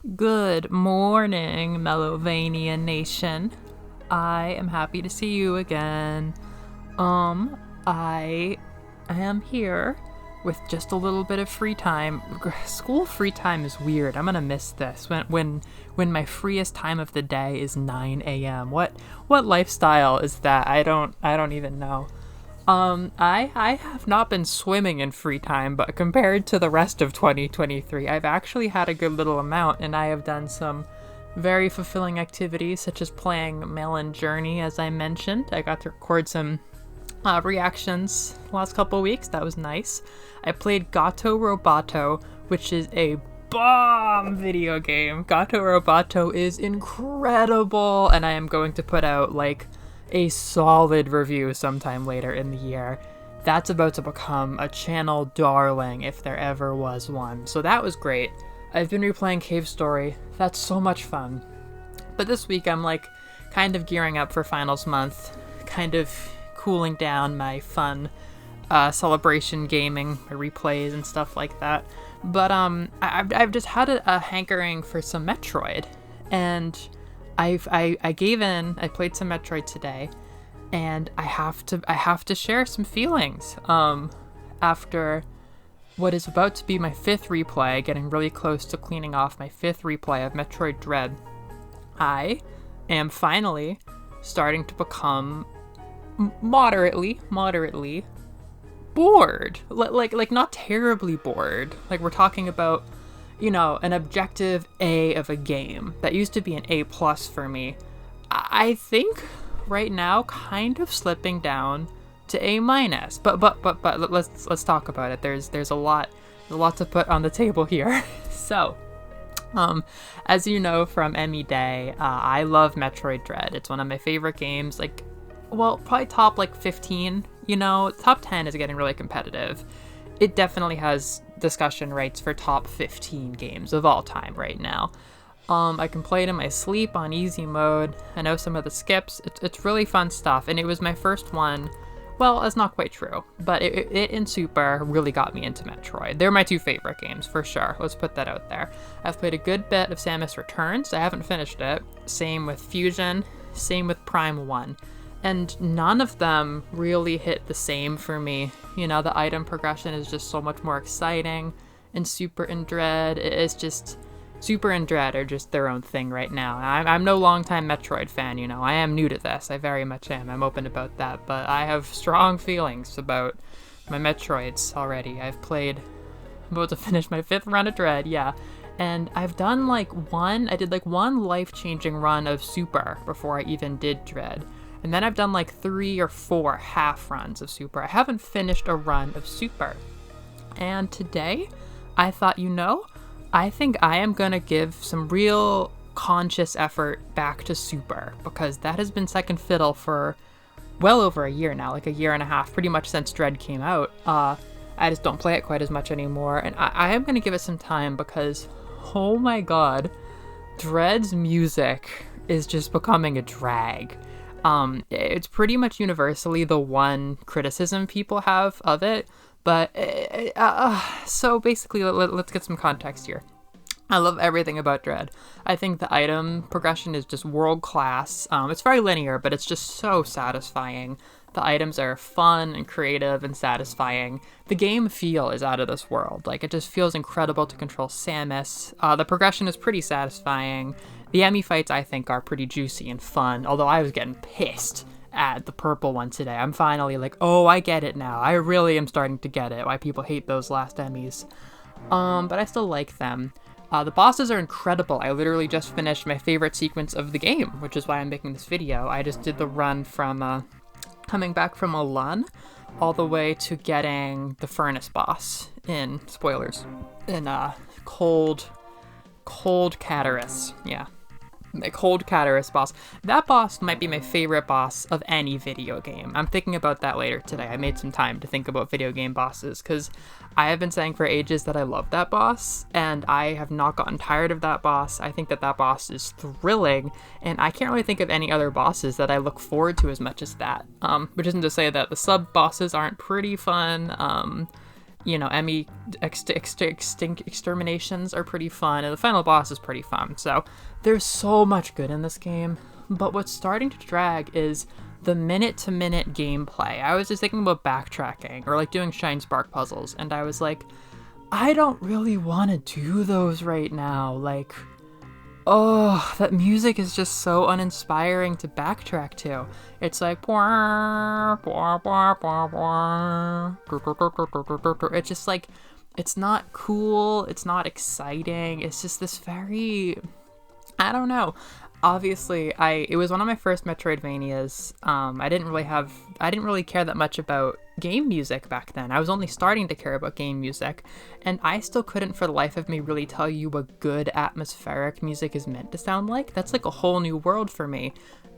Good morning, mellowvania nation. I am happy to see you again. I am here with just a little bit of free time. School free time is weird. I'm gonna miss this when my freest time of the day is 9 a.m. What lifestyle is that? I don't even know. I have not been swimming in free time, but compared to the rest of 2023, I've actually had a good little amount, and I have done some very fulfilling activities, such as playing Melon Journey, as I mentioned. I got to record some reactions last couple weeks. That was nice. I played Gato Roboto, which is a bomb video game. Gato Roboto is incredible, and I am going to put out a solid review sometime later in the year. That's about to become a channel darling if there ever was one. So that was great. I've been replaying Cave Story. That's so much fun. But this week I'm kind of gearing up for finals month, kind of cooling down my fun celebration gaming, my replays and stuff like that. But I've just had a hankering for some Metroid, and I gave in. I played some Metroid today, and I have to share some feelings after what is about to be my fifth replay, getting really close to cleaning off my fifth replay of Metroid Dread. I am finally starting to become moderately bored. Like not terribly bored. Like we're talking about, an objective A of a game that used to be an A plus for me. I think right now kind of slipping down to A minus. But let's talk about it. There's a lot to put on the table here. So, as you know from Emmy Day, I love Metroid Dread. It's one of my favorite games. Probably top 15. Top 10 is getting really competitive. It definitely has discussion rights for top 15 games of all time right now. I can play it in my sleep on easy mode. I know some of the skips. It's really fun stuff, and it was my first one. Well, that's not quite true, but it and Super really got me into Metroid. They're my two favorite games, for sure. Let's put that out there. I've played a good bit of Samus Returns. I haven't finished it. Same with Fusion. Same with Prime 1. And none of them really hit the same for me. The item progression is just so much more exciting. And Super and Dread is just... Super and Dread are just their own thing right now. I'm no longtime Metroid fan, I am new to this. I very much am. I'm open about that. But I have strong feelings about my Metroids already. I'm about to finish my fifth run of Dread, yeah. And I've done I did one life-changing run of Super before I even did Dread. And then I've done 3 or 4 half runs of Super. I haven't finished a run of Super. And today, I thought, I think I am going to give some real conscious effort back to Super, because that has been second fiddle for well over a year now, a year and a half, pretty much since Dread came out. I just don't play it quite as much anymore. And I am going to give it some time because, oh my god, Dread's music is just becoming a drag. It's pretty much universally the one criticism people have of it, but so basically let's get some context here. I love everything about Dread. I think the item progression is just world class. It's very linear, but it's just so satisfying. The items are fun and creative and satisfying. The game feel is out of this world. It just feels incredible to control Samus. The progression is pretty satisfying. The Emmy fights, I think, are pretty juicy and fun, although I was getting pissed at the purple one today. I'm finally oh, I get it now. I really am starting to get it, why people hate those last Emmys. But I still like them. The bosses are incredible. I literally just finished my favorite sequence of the game, which is why I'm making this video. I just did the run from coming back from Alan all the way to getting the furnace boss in, spoilers, in Cold Catarus. Yeah. The Cold Catarus boss. That boss might be my favorite boss of any video game. I'm thinking about that later today. I made some time to think about video game bosses because I have been saying for ages that I love that boss, and I have not gotten tired of that boss. I think that boss is thrilling, and I can't really think of any other bosses that I look forward to as much as that. Which isn't to say that the sub bosses aren't pretty fun. you know, Emmy exterminations are pretty fun, and the final boss is pretty fun. So there's so much good in this game. But what's starting to drag is the minute-to-minute gameplay. I was just thinking about backtracking or like doing Shine Spark puzzles, and I was like, I don't really want to do those right now. Like, oh, that music is just so uninspiring to backtrack to. It's like, it's just like, it's not cool, it's not exciting, it's just this very, I don't know. Obviously, it was one of my first Metroidvanias. I didn't really care that much about game music back then. I was only starting to care about game music, and I still couldn't for the life of me really tell you what good atmospheric music is meant to sound like. That's like a whole new world for me.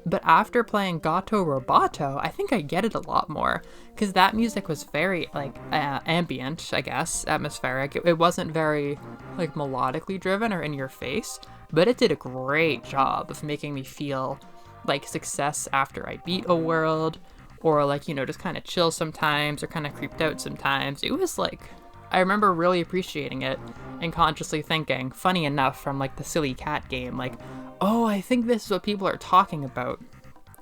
But after playing Gato Roboto, I think I get it a lot more, because that music was very like ambient, I guess, atmospheric. It wasn't very like melodically driven or in your face. But it did a great job of making me feel like success after I beat a world, or like, you know, just kind of chill sometimes or kind of creeped out sometimes. It was like, I remember really appreciating it and consciously thinking, funny enough, from like the silly cat game, like, oh, I think this is what people are talking about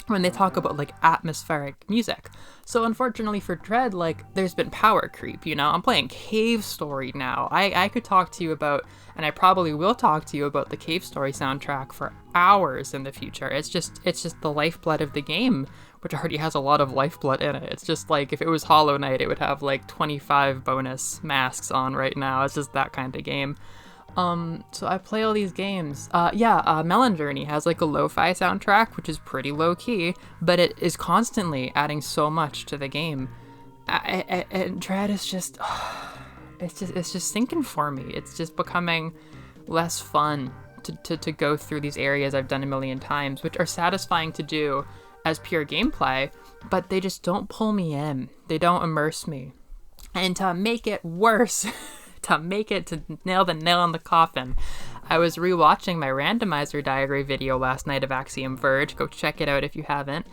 when they talk about like atmospheric music. So unfortunately for Dread, like, there's been power creep, you know? I'm playing Cave Story now. I could talk to you about, and I probably will talk to you about, the Cave Story soundtrack for hours in the future. It's just the lifeblood of the game, which already has a lot of lifeblood in it. It's just like, if it was Hollow Knight, it would have like 25 bonus masks on right now. It's just that kind of game. So I play all these games. Melon Journey has like a lo-fi soundtrack, which is pretty low-key, but it is constantly adding so much to the game. And Dread is just, it's just sinking for me. It's just becoming less fun to go through these areas I've done a million times, which are satisfying to do as pure gameplay, but they just don't pull me in. They don't immerse me. And to make it worse, to nail the nail on the coffin, I was rewatching my randomizer diary video last night of Axiom Verge. Go check it out if you haven't.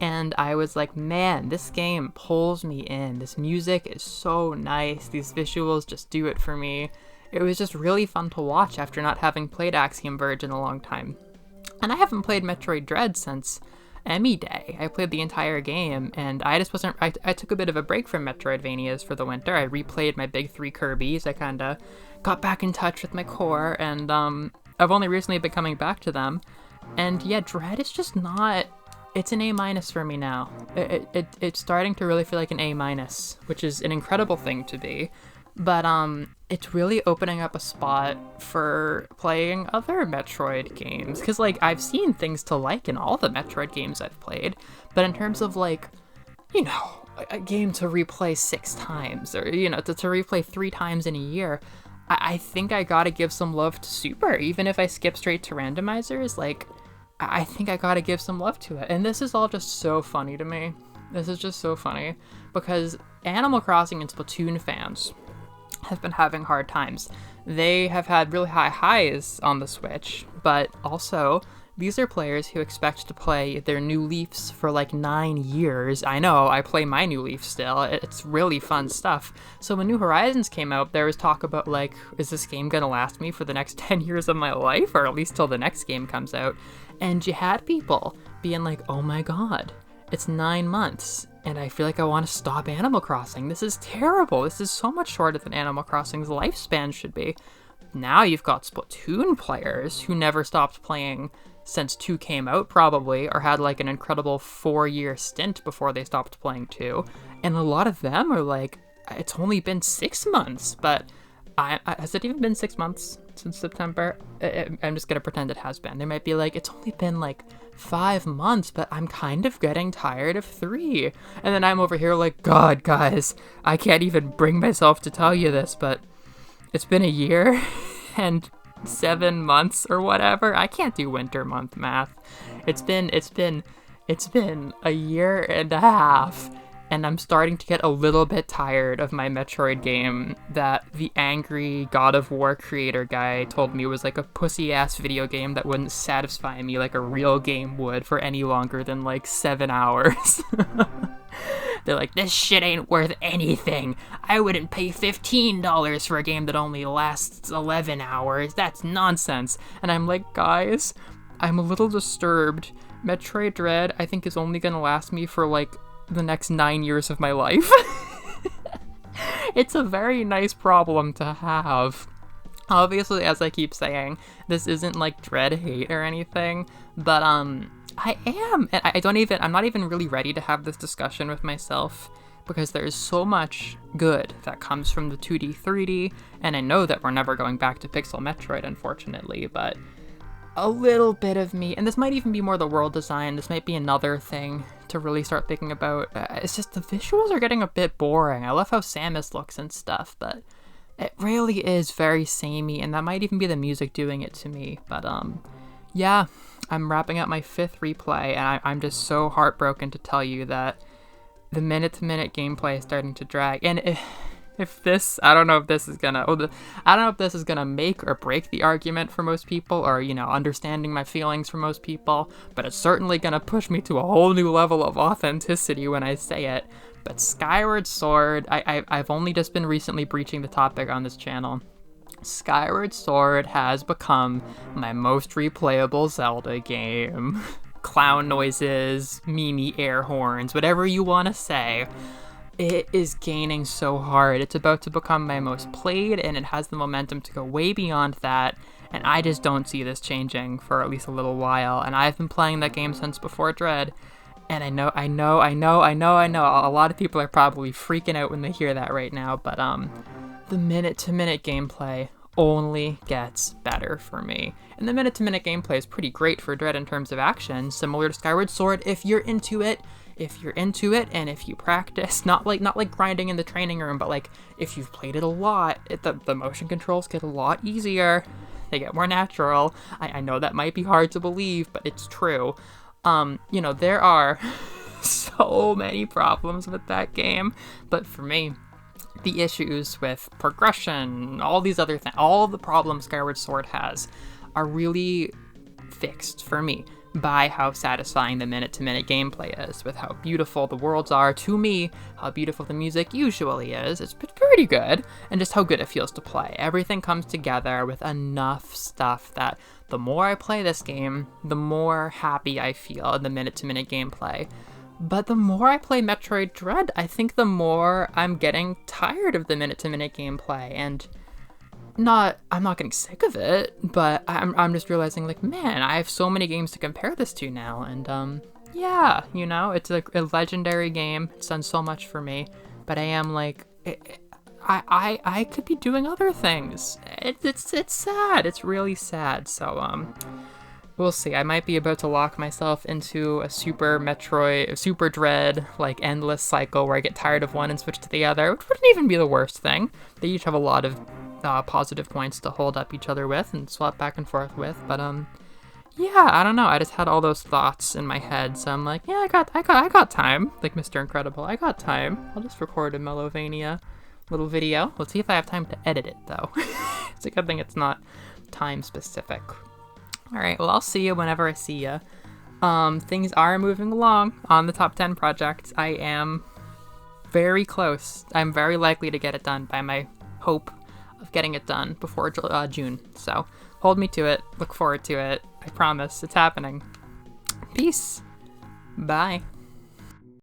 And I was like, man, this game pulls me in. This music is so nice. These visuals just do it for me. It was just really fun to watch after not having played Axiom Verge in a long time. And I haven't played Metroid Dread since Emmy Day. I played the entire game, and I just wasn't, I took a bit of a break from Metroidvanias for the winter. I replayed my big 3 Kirbys. I kind of got back in touch with my core, and I've only recently been coming back to them. And yeah, Dread is just not, it's an A- for me now. It's starting to really feel like an A-, which is an incredible thing to be. But it's really opening up a spot for playing other Metroid games. Because, like, I've seen things to like in all the Metroid games I've played. But in terms of, like, you know, a game to replay 6 times, or, you know, to replay 3 times in a year, I think I gotta give some love to Super. Even if I skip straight to randomizers, like, I think I gotta give some love to it. And this is all just so funny to me. This is just so funny. Because Animal Crossing and Splatoon fans have been having hard times. They have had really high highs on the Switch, but also these are players who expect to play their New Leafs for like 9 years. I know, I play my New Leaf still. It's really fun stuff. So when New Horizons came out, there was talk about like, is this game gonna last me for the next 10 years of my life, or at least till the next game comes out? And you had people being like, oh my god, it's 9 months, and I feel like I want to stop Animal Crossing. This is terrible. This is so much shorter than Animal Crossing's lifespan should be. Now you've got Splatoon players who never stopped playing since 2 came out, probably, or had like an incredible 4-year stint before they stopped playing 2. And a lot of them are like, it's only been 6 months, but has it even been 6 months since September? I'm just gonna pretend it has been. They might be like, it's only been like 5 months, but I'm kind of getting tired of 3. And then I'm over here like, God, guys, I can't even bring myself to tell you this, but it's been a year and 7 months or whatever. I can't do winter month math. It's been a year and a half, and I'm starting to get a little bit tired of my Metroid game that the angry God of War creator guy told me was like a pussy-ass video game that wouldn't satisfy me like a real game would for any longer than like 7 hours. They're like, this shit ain't worth anything. I wouldn't pay $15 for a game that only lasts 11 hours. That's nonsense. And I'm like, guys, I'm a little disturbed. Metroid Dread, I think, is only gonna last me for like the next 9 years of my life. It's a very nice problem to have. Obviously, as I keep saying, this isn't like Dread hate or anything, but I am, and I'm not even really ready to have this discussion with myself, because there's so much good that comes from the 2D, 3D, and I know that we're never going back to Pixel Metroid, unfortunately, but a little bit of me, and this might even be more the world design, this might be another thing to really start thinking about. It's just the visuals are getting a bit boring. I love how Samus looks and stuff, but it really is very samey, and that might even be the music doing it to me. But yeah, I'm wrapping up my 5th replay, and I'm just so heartbroken to tell you that the minute-to-minute gameplay is starting to drag. And if this, I don't know if this is gonna make or break the argument for most people, or, you know, understanding my feelings for most people, but it's certainly gonna push me to a whole new level of authenticity when I say it. But Skyward Sword, I've only just been recently breaching the topic on this channel. Skyward Sword has become my most replayable Zelda game. Clown noises, Mimi air horns, whatever you want to say. It is gaining so hard. It's about to become my most played, and it has the momentum to go way beyond that, and I just don't see this changing for at least a little while. And I've been playing that game since before Dread, and I know, a lot of people are probably freaking out when they hear that right now, but the minute-to-minute gameplay only gets better for me. And the minute-to-minute gameplay is pretty great for Dread in terms of action, similar to Skyward Sword if you're into it. And if you practice, not like grinding in the training room, but like if you've played it a lot, the motion controls get a lot easier. They get more natural. I know that might be hard to believe, but it's true. You know, there are so many problems with that game, but for me, the issues with progression, all these other things, all of the problems Skyward Sword has are really fixed for me by how satisfying the minute-to-minute gameplay is, with how beautiful the worlds are to me, how beautiful the music usually is. It's pretty good, and just how good it feels to play. Everything comes together with enough stuff that the more I play this game, the more happy I feel in the minute-to-minute gameplay. But the more I play Metroid Dread, I think the more I'm getting tired of the minute-to-minute gameplay, and I'm not getting sick of it, but I'm just realizing, like, man, I have so many games to compare this to now, and yeah, you know, it's a legendary game. It's done so much for me, but I am like, I could be doing other things. It's sad. It's really sad. So we'll see. I might be about to lock myself into a Super Dread, like, endless cycle where I get tired of one and switch to the other, which wouldn't even be the worst thing. They each have a lot of positive points to hold up each other with and swap back and forth with, but yeah, I don't know, I just had all those thoughts in my head, so I'm like, yeah, I got time, like Mr. Incredible, I got time. I'll just record a mellowvania little video. Let's see if I have time to edit it, though. It's a good thing it's not time specific. Alright, well, I'll see you whenever I see you. Things are moving along on the top 10 project. I am very close. I'm very likely to get it done by my hope of getting it done before June. So hold me to it. Look forward to it. I promise it's happening. Peace. Bye.